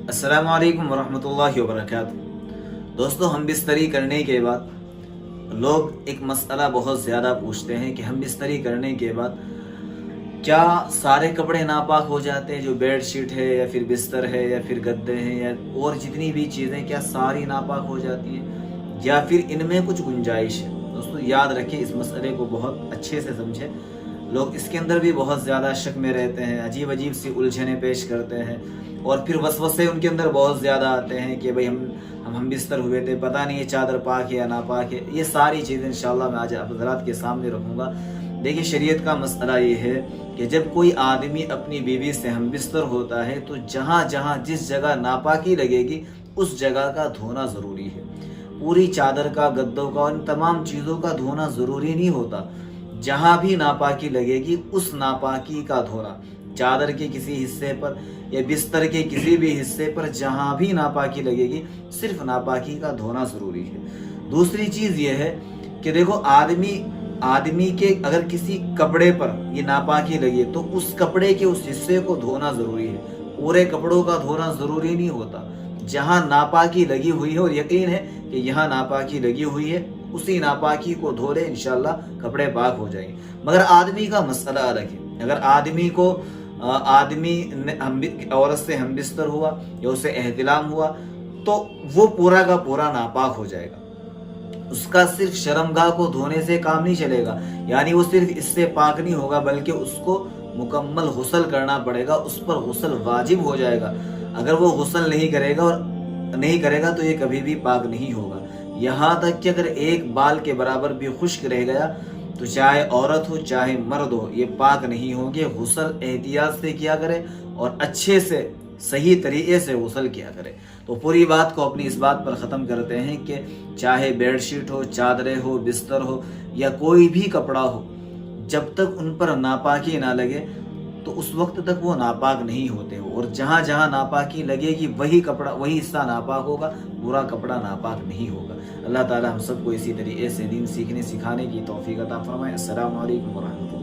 अस्सलाम वालेकुम वरहमतुल्लाहि वबरकातुहू। दोस्तों, हम बिस्तरी करने के बाद लोग एक मसला बहुत ज़्यादा पूछते हैं कि हम बिस्तरी करने के बाद क्या सारे कपड़े नापाक हो जाते हैं, जो बेड शीट है या फिर बिस्तर है या फिर गद्दे हैं या और जितनी भी चीज़ें, क्या सारी नापाक हो जाती हैं या फिर इनमें कुछ गुंजाइश है। दोस्तों, याद रखिए, इस मसले को बहुत अच्छे से समझें। लोग इसके अंदर भी बहुत ज़्यादा शक में रहते हैं, अजीब अजीब सी उलझने पेश करते हैं और फिर वसवसे उनके अंदर बहुत ज़्यादा आते हैं कि भाई हम बिस्तर हुए थे, पता नहीं ये चादर पाक है या नापाक है। ये सारी चीज़ें इंशाल्लाह मैं आज आप हज़रात के सामने रखूँगा। देखिए, शरीयत का मसला ये है कि जब कोई आदमी अपनी बीवी से हम बिस्तर होता है तो जहाँ जहाँ जिस जगह नापाकी लगेगी उस जगह का धोना ज़रूरी है। पूरी चादर का, गद्दों का, उन तमाम चीज़ों का धोना ज़रूरी नहीं होता। जहाँ भी नापाकी लगेगी उस नापाकी का धोना, चादर के किसी हिस्से पर या बिस्तर के किसी भी हिस्से पर जहाँ भी नापाकी लगेगी सिर्फ नापाकी का धोना ज़रूरी है। दूसरी चीज़ ये है कि देखो, आदमी के अगर किसी कपड़े पर ये नापाकी लगी तो उस कपड़े के उस हिस्से को धोना ज़रूरी है। पूरे कपड़ों का धोना ज़रूरी नहीं होता। जहाँ नापाकी लगी हुई है और यकीन है कि यहाँ नापाकी लगी हुई है, उसी नापाकी को धो ले, इंशाल्लाह कपड़े पाक हो जाएंगे। मगर आदमी का मसला अलग है। अगर आदमी औरत से हम बिस्तर हुआ या उसे एहतिलाम हुआ तो वो पूरा का पूरा नापाक हो जाएगा। उसका सिर्फ शर्मगाह को धोने से काम नहीं चलेगा, यानी वो सिर्फ इससे पाक नहीं होगा बल्कि उसको मुकम्मल गुस्ल करना पड़ेगा, उस पर गुस्ल वाजिब हो जाएगा। अगर वो गुस्ल नहीं करेगा तो ये कभी भी पाक नहीं होगा। यहाँ तक कि अगर एक बाल के बराबर भी खुश्क रह गया तो चाहे औरत हो चाहे मर्द हो, ये पाक नहीं होंगे। गुस्ल एहतियात से किया करे और अच्छे से सही तरीके से गुस्ल किया करे। तो पूरी बात को अपनी इस बात पर ख़त्म करते हैं कि चाहे बेडशीट हो, चादरें हो, बिस्तर हो या कोई भी कपड़ा हो, जब तक उन पर नापाकी ना लगे तो उस वक्त तक वो नापाक नहीं होते हो। और जहाँ जहाँ नापाकी लगेगी वही हिस्सा नापाक होगा, पूरा कपड़ा नापाक नहीं होगा। अल्लाह ताला हम सबको इसी तरीके से दीन सीखने सिखाने की तौफीक अता फरमाए। अस्सलामु अलैकुम व रहमतुल्लाह।